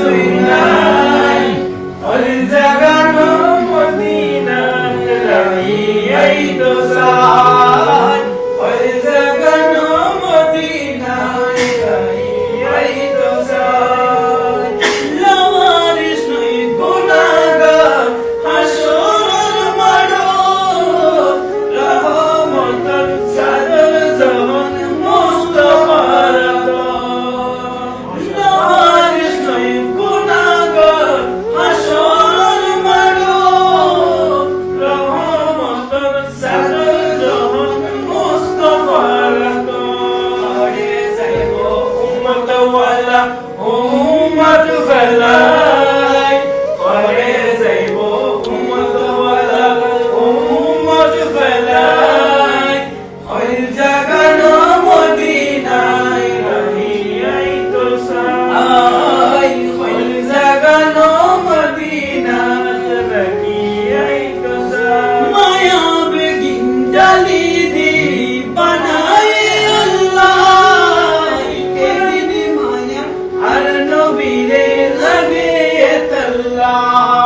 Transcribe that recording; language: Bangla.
কিছুই নাই ওই জাগানো মদিনা রাই তো সাই ওই জাগানো মদিনা রাই তো সাই লাওয়ারিস নই গুনাহগার হাসর মারো রহমতের সাদর জামান মুস্তাফার লাওয়ারিস নই গুনাহগার হাসর মারো রহমতের সাদর জামান মুস্তাফার করে যাইবো উম্মত ওয়ালা উম্মত ফলাই করে যাইবো উম্মত ওয়ালা উম্মত ফলাই ওই জাগানো মদিনায় রাই তো সাই ওই জাগানো মদিনায় রাই তো সাই মায়া বেগিন ডালি দি বানায়ে আল্লাহ এদিন মায়া আর নবীরে লাগে তাল্লাহ